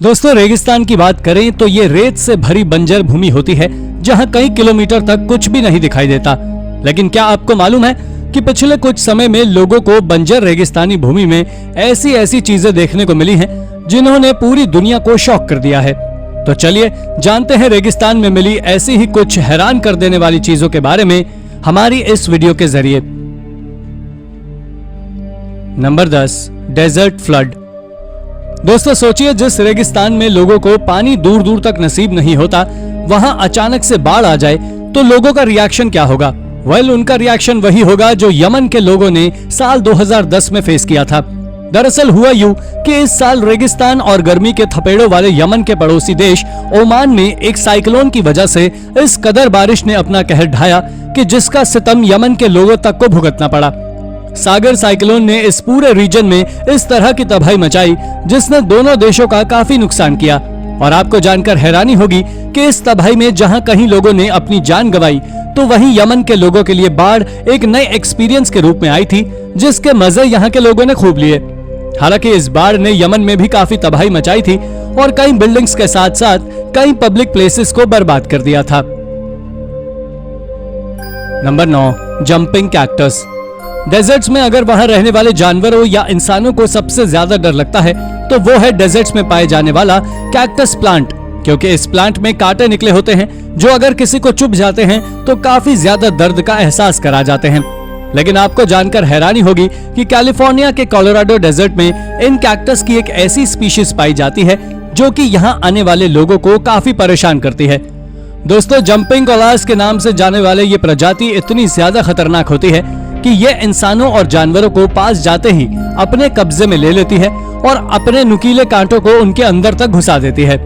दोस्तों, रेगिस्तान की बात करें तो ये रेत से भरी बंजर भूमि होती है जहां कई किलोमीटर तक कुछ भी नहीं दिखाई देता। लेकिन क्या आपको मालूम है कि पिछले कुछ समय में लोगों को बंजर रेगिस्तानी भूमि में ऐसी ऐसी चीजें देखने को मिली हैं जिन्होंने पूरी दुनिया को शॉक कर दिया है। तो चलिए जानते हैं रेगिस्तान में मिली ऐसी ही कुछ हैरान कर देने वाली चीजों के बारे में हमारी इस वीडियो के जरिए। Number 10, desert flood. दोस्तों सोचिए, जिस रेगिस्तान में लोगों को पानी दूर दूर तक नसीब नहीं होता, वहां अचानक से बाढ़ आ जाए तो लोगों का रिएक्शन क्या होगा? उनका रिएक्शन वही होगा जो यमन के लोगों ने साल 2010 में फेस किया था। दरअसल हुआ यूं कि इस साल रेगिस्तान और गर्मी के थपेड़ों वाले यमन के पड़ोसी देश ओमान में एक साइक्लोन की वजह से इस कदर बारिश ने अपना कहर ढाया कि जिसका सितम यमन के लोगों तक को भुगतना पड़ा। सागर साइक्लोन ने इस पूरे रीजन में इस तरह की तबाही मचाई जिसने दोनों देशों का काफी नुकसान किया। और आपको जानकर हैरानी होगी कि इस तबाही में जहां कहीं लोगों ने अपनी जान गंवाई, तो वहीं यमन के लोगों के लिए बाढ़ एक नए एक्सपीरियंस के रूप में आई थी, जिसके मजे यहाँ के लोगों ने खूब लिए। हालांकि इस बाढ़ ने यमन में भी काफी तबाही मचाई थी और कई बिल्डिंग्स के साथ साथ कई पब्लिक प्लेसेस को बर्बाद कर दिया था। Number 9, jumping cactus. डेजर्ट्स में अगर वहां रहने वाले जानवरों या इंसानों को सबसे ज्यादा डर लगता है तो वो है डेजर्ट्स में पाए जाने वाला कैक्टस प्लांट, क्योंकि इस प्लांट में कांटे निकले होते हैं जो अगर किसी को चुभ जाते हैं तो काफी ज्यादा दर्द का एहसास करा जाते हैं। लेकिन आपको जानकर हैरानी होगी कि कैलिफोर्निया के कोलोराडो डेजर्ट में इन कैक्टस की एक ऐसी स्पीशीज पाई जाती है जो कि यहाँ आने वाले लोगों को काफी परेशान करती है। दोस्तों, जंपिंग कोलास के नाम से जाने वाले ये प्रजाति इतनी ज्यादा खतरनाक होती है कि ये इंसानों और जानवरों को पास जाते ही अपने कब्जे में ले लेती है और अपने नुकीले कांटों को उनके अंदर तक घुसा देती है।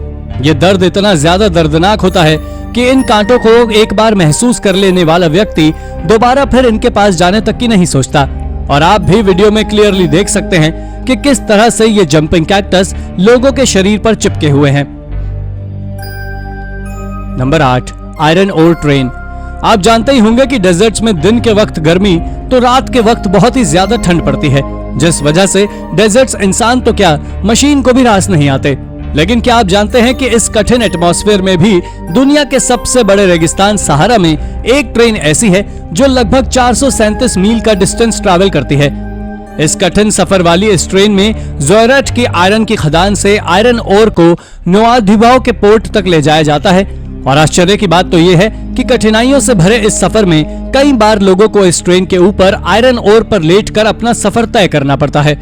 ये दर्द इतना ज्यादा दर्दनाक होता है कि इन कांटों को एक बार महसूस कर लेने वाला व्यक्ति दोबारा फिर इनके पास जाने तक की नहीं सोचता। और आप भी वीडियो में क्लियरली देख सकते हैं कि किस तरह से ये जंपिंग कैक्टस लोगों के शरीर पर चिपके हुए हैं। Number 8, iron ore train. आप जानते ही होंगे कि डेजर्ट्स में दिन के वक्त गर्मी तो रात के वक्त बहुत ही ज्यादा ठंड पड़ती है, जिस वजह से डेजर्ट्स इंसान तो क्या मशीन को भी रास नहीं आते। लेकिन क्या आप जानते हैं कि इस कठिन एटमॉस्फेयर में भी दुनिया के सबसे बड़े रेगिस्तान सहारा में एक ट्रेन ऐसी है जो लगभग 437 मील का डिस्टेंस ट्रैवल करती है। इस कठिन सफर वाली इस ट्रेन में ज़ोयरट की आयरन की खदान से आयरन ओर को नोआधिबाव के पोर्ट तक ले जाया जाता है। और आश्चर्य की बात तो ये है कि कठिनाइयों से भरे इस सफर में कई बार लोगों को इस ट्रेन के ऊपर आयरन ओर पर लेटकर अपना सफर तय करना पड़ता है।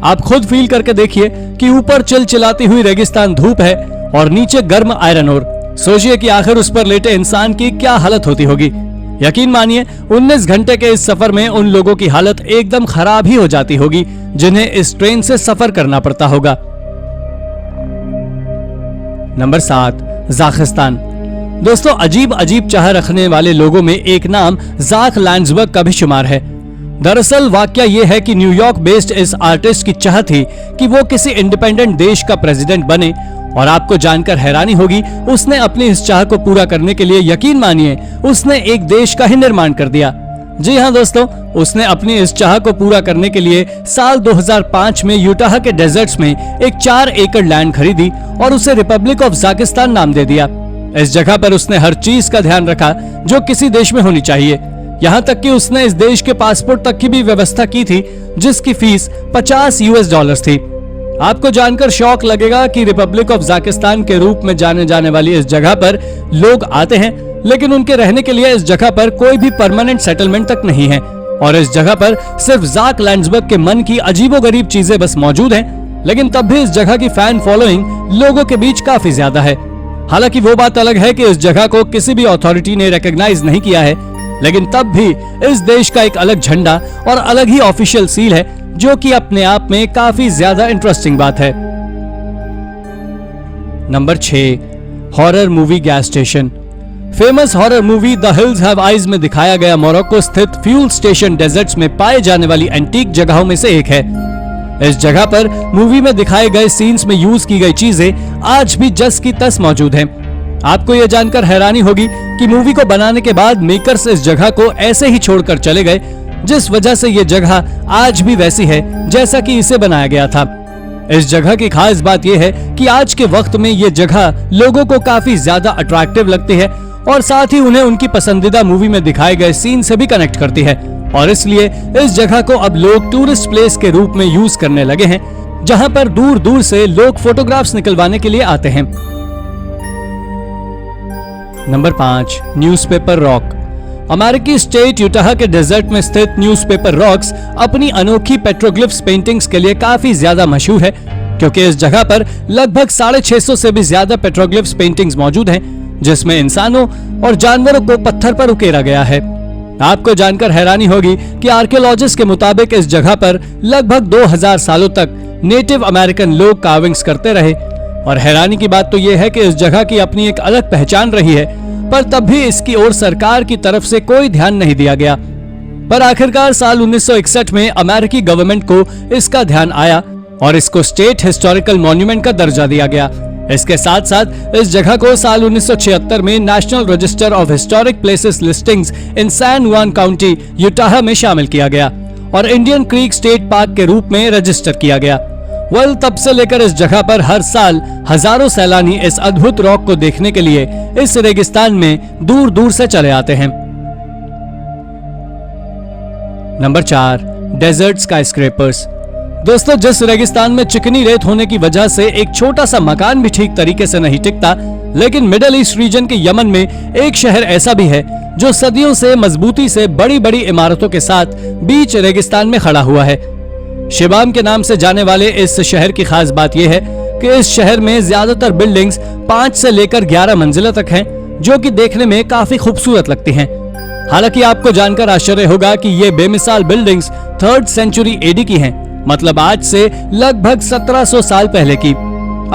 आप खुद फील करके देखिए कि ऊपर चिलचिलाती हुई रेगिस्तान धूप है और नीचे गर्म आयरन ओर। सोचिए कि आखिर उस पर लेटे इंसान की क्या हालत होती होगी। यकीन मानिए 19 घंटे के इस सफर में उन लोगों की हालत एकदम खराब ही हो जाती होगी जिन्हें इस ट्रेन से सफर करना पड़ता होगा। नंबर 7, जाकिस्तान। दोस्तों, अजीब अजीब चाह रखने वाले लोगों में एक नाम ज़ाक लैंड्सबर्ग का भी शुमार है। दरअसल वाकया ये है कि न्यूयॉर्क बेस्ड इस आर्टिस्ट की चाह थी कि वो किसी इंडिपेंडेंट देश का प्रेसिडेंट बने। और आपको जानकर हैरानी होगी, उसने अपनी इस चाह को पूरा करने के लिए, यकीन मानिए, उसने एक देश का ही निर्माण कर दिया। जी हाँ दोस्तों, उसने अपनी इस चाह को पूरा करने के लिए साल 2005 में यूटाह के डेजर्ट्स में एक 4 एकड़ लैंड खरीदी और उसे रिपब्लिक ऑफ जाकिस्तान नाम दे दिया। इस जगह पर उसने हर चीज का ध्यान रखा जो किसी देश में होनी चाहिए। यहाँ तक कि उसने इस देश के पासपोर्ट तक की भी व्यवस्था की थी जिसकी फीस $50 थी। आपको जानकर शौक लगेगा कि रिपब्लिक ऑफ जाकिस्तान के रूप में जाने जाने वाली इस जगह पर लोग आते हैं, लेकिन उनके रहने के लिए इस जगह पर कोई भी परमानेंट सेटलमेंट तक नहीं है। और इस जगह पर सिर्फ ज़ाक लैंड्सबर्ग के मन की अजीबोगरीब चीजें बस मौजूद हैं, लेकिन तब भी इस जगह की फैन फॉलोइंग लोगों के बीच काफी ज्यादा है। हालांकि वो बात अलग है कि इस जगह को किसी भी अथॉरिटी ने रिकॉग्नाइज नहीं किया है, लेकिन तब भी इस देश का एक अलग झंडा और अलग ही ऑफिशियल सील है, जो कि अपने आप में काफी ज्यादा इंटरेस्टिंग बात है। Number 6, horror movie gas station. Famous horror movie the hills have eyes में दिखाया गया मोरक्को स्थित फ्यूल स्टेशन डेजर्ट्स में पाए जाने वाली एंटीक जगहों में से एक है। इस जगह पर मूवी में दिखाए गए सीन्स में यूज की गई चीजें आज भी जस की तस मौजूद हैं। आपको यह जानकर हैरानी होगी कि मूवी को बनाने के बाद मेकर्स इस जगह को ऐसे ही छोड़कर चले गए, जिस वजह से ये जगह आज भी वैसी है जैसा कि इसे बनाया गया था। इस जगह की खास बात यह है कि आज के वक्त में ये जगह लोगों को काफी ज्यादा अट्रैक्टिव लगती है और साथ ही उन्हें उनकी पसंदीदा मूवी में दिखाए गए सीन से भी कनेक्ट करती है, और इसलिए इस जगह को अब लोग टूरिस्ट प्लेस के रूप में यूज करने लगे हैं, जहां पर दूर दूर से लोग फोटोग्राफ्स निकलवाने के लिए आते हैं। Number 5, newspaper rock. अमेरिकी स्टेट यूटाह के डेजर्ट में स्थित न्यूज़पेपर रॉक्स अपनी अनोखी पेट्रोग्लिफ्स पेंटिंग्स के लिए काफी ज्यादा मशहूर है, क्योंकि इस जगह पर लगभग 650 से भी ज्यादा पेट्रोग्लिफ्स पेंटिंग्स मौजूद हैं, जिसमें इंसानों और जानवरों को पत्थर पर उकेरा गया है। आपको जानकर हैरानी होगी कि आर्कियोलॉजिस्ट के मुताबिक इस जगह पर लगभग 2000 सालों तक नेटिव अमेरिकन लोग कार्विंग्स करते रहे, और हैरानी की बात तो यह है कि इस जगह की अपनी एक अलग पहचान रही है, पर तब भी इसकी ओर सरकार की तरफ से कोई ध्यान नहीं दिया गया। पर आखिरकार साल 1961 में अमेरिकी गवर्नमेंट को इसका ध्यान आया और इसको स्टेट हिस्टोरिकल मॉन्यूमेंट का दर्जा दिया गया। इसके साथ साथ इस जगह को साल 1976 में national register of historic places listings in San Juan County Utah में शामिल किया गया और इंडियन क्रीक स्टेट पार्क के रूप में रजिस्टर किया गया। तब से लेकर इस जगह पर हर साल हजारों सैलानी इस अद्भुत रॉक को देखने के लिए इस रेगिस्तान में दूर दूर से चले आते हैं। Number 4, desert skyscrapers. दोस्तों, जिस रेगिस्तान में चिकनी रेत होने की वजह से एक छोटा सा मकान भी ठीक तरीके से नहीं टिकता, लेकिन मिडिल ईस्ट रीजन के यमन में एक शहर ऐसा भी है जो सदियों से मजबूती से बड़ी बड़ी इमारतों के साथ बीच रेगिस्तान में खड़ा हुआ है। शिबाम के नाम से जाने वाले इस शहर की खास बात यह है कि इस शहर में ज्यादातर बिल्डिंग्स 5 से लेकर 11 मंजिला तक हैं, जो कि देखने में काफी खूबसूरत लगती हैं। हालांकि आपको जानकर आश्चर्य होगा कि ये बेमिसाल बिल्डिंग्स 3rd सेंचुरी एडी की हैं, मतलब आज से लगभग 1700 साल पहले की।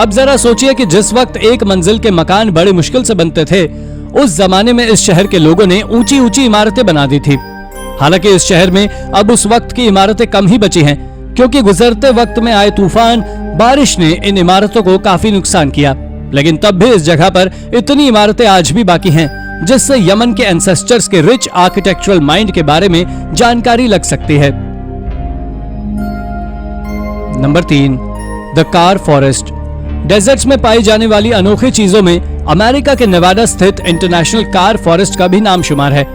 अब जरा सोचिए कि जिस वक्त एक मंजिल के मकान बड़ी मुश्किल से बनते थे, उस जमाने में इस शहर के लोगों ने ऊंची ऊंची इमारतें बना दी थी। हालांकि इस शहर में अब उस वक्त की इमारतें कम ही बची हैं, क्योंकि गुजरते वक्त में आए तूफान, बारिश ने इन इमारतों को काफी नुकसान किया। लेकिन तब भी इस जगह पर इतनी इमारतें आज भी बाकी हैं, जिससे यमन के एंसेस्टर्स के रिच आर्किटेक्चरल माइंड के बारे में जानकारी लग सकती है। Number 3, the car forest. Deserts में पाई जाने वाली अनोखी चीजों में अमेरिका के नेवाडा स्थित इंटरनेशनल कार फॉरेस्ट का भी नाम शुमार है।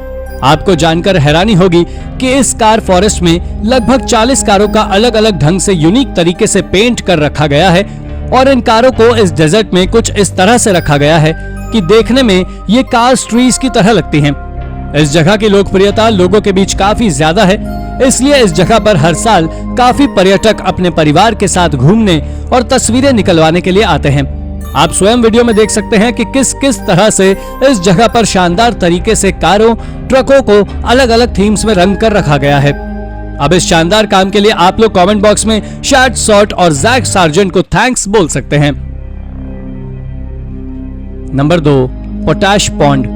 आपको जानकर हैरानी होगी कि इस कार फॉरेस्ट में लगभग 40 कारों का अलग अलग ढंग से यूनिक तरीके से पेंट कर रखा गया है, और इन कारों को इस डेजर्ट में कुछ इस तरह से रखा गया है कि देखने में ये कार्स ट्रीज की तरह लगती हैं। इस जगह की लोकप्रियता लोगों के बीच काफी ज्यादा है, इसलिए इस जगह पर हर साल काफी पर्यटक अपने परिवार के साथ घूमने और तस्वीरें निकलवाने के लिए आते हैं। आप स्वयं वीडियो में देख सकते हैं कि किस किस तरह से इस जगह पर शानदार तरीके से कारों, ट्रकों को अलग अलग थीम्स में रंग कर रखा गया है। अब इस शानदार काम के लिए आप लोग कमेंट बॉक्स में शैट सॉर्ट और जैक सार्जेंट को थैंक्स बोल सकते हैं। Number 2, potash pond.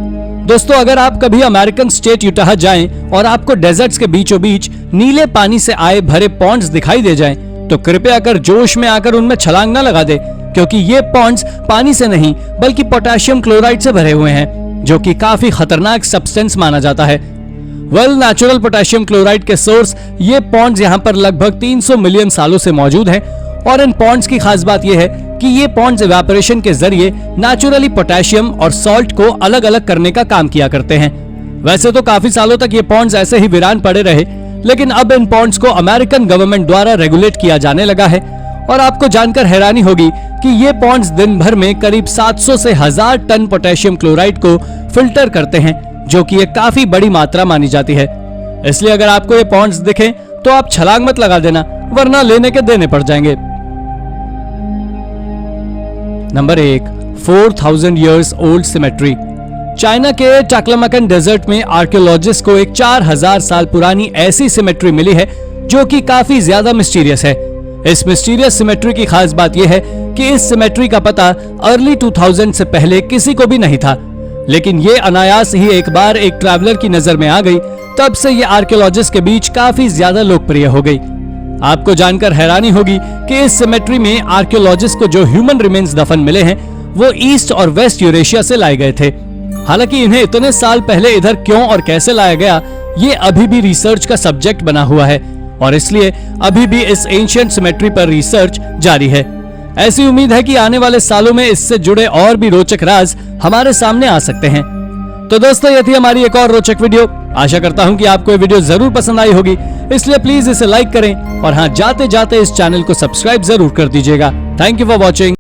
दोस्तों, अगर आप कभी अमेरिकन स्टेट यूटाह जाएं और आपको डेजर्ट्स के बीचों बीच नीले पानी से आए भरे पॉन्ड्स दिखाई दे जाएं, तो कृपया कर जोश में आकर उनमें छलांग न लगा दे, क्योंकि ये पॉन्ड्स पानी से नहीं बल्कि पोटेशियम क्लोराइड से भरे हुए हैं, जो कि काफी खतरनाक सब्सटेंस माना जाता है। नेचुरल पोटेशियम क्लोराइड के सोर्स ये पॉन्ड्स यहाँ पर लगभग 300 मिलियन सालों से मौजूद हैं, और इन पॉन्ड्स की खास बात यह है कि ये पॉन्ड्स इवेपोरेशन के जरिए नेचुरली पोटेशियम और सॉल्ट को अलग अलग करने का काम किया करते हैं। वैसे तो काफी सालों तक ये पॉन्ड्स ऐसे ही वीरान पड़े रहे, लेकिन अब इन पॉन्ड्स को अमेरिकन गवर्नमेंट द्वारा रेगुलेट किया जाने लगा है, और आपको जानकर हैरानी होगी कि ये पॉन्ड्स दिन भर में करीब 700 से 1000 टन पोटेशियम क्लोराइड को फिल्टर करते हैं, जो कि एक काफी बड़ी मात्रा मानी जाती है। इसलिए अगर आपको ये पॉन्ड्स दिखें तो आप छलांग मत लगा देना, वरना लेने के देने पड़ जाएंगे। Number 1, 4000 years old symmetry. China के टाक्लामाकन डेजर्ट में आर्कियोलॉजिस्ट को एक 4000 साल पुरानी ऐसी सिमेट्री मिली है, जो कि काफी ज्यादा मिस्टीरियस है। इस मिस्टीरियस सिमेट्री की खास बात यह है कि इस सिमेट्री का पता अर्ली 2000 से पहले किसी को भी नहीं था, लेकिन ये अनायास ही एक बार एक ट्रैवलर की नजर में आ गई। तब से ये आर्कियोलॉजिस्ट के बीच काफी ज्यादा लोकप्रिय हो गई। आपको जानकर हैरानी होगी कि इस सिमेट्री में आर्कियोलॉजिस्ट को जो ह्यूमन रिमेन्स दफन मिले हैं, वो ईस्ट और वेस्ट यूरेशिया से लाए गए थे। हालांकि इन्हें इतने साल पहले इधर क्यों और कैसे लाया गया, ये अभी भी रिसर्च का सब्जेक्ट बना हुआ है, और इसलिए अभी भी इस एंशिएंट सिमेट्री पर रिसर्च जारी है। ऐसी उम्मीद है कि आने वाले सालों में इससे जुड़े और भी रोचक राज हमारे सामने आ सकते हैं। तो दोस्तों, ये थी हमारी एक और रोचक वीडियो। आशा करता हूं कि आपको ये वीडियो जरूर पसंद आई होगी, इसलिए प्लीज इसे लाइक करें और हाँ, जाते जाते इस चैनल को सब्सक्राइब जरूर कर दीजिएगा। Thank you for watching.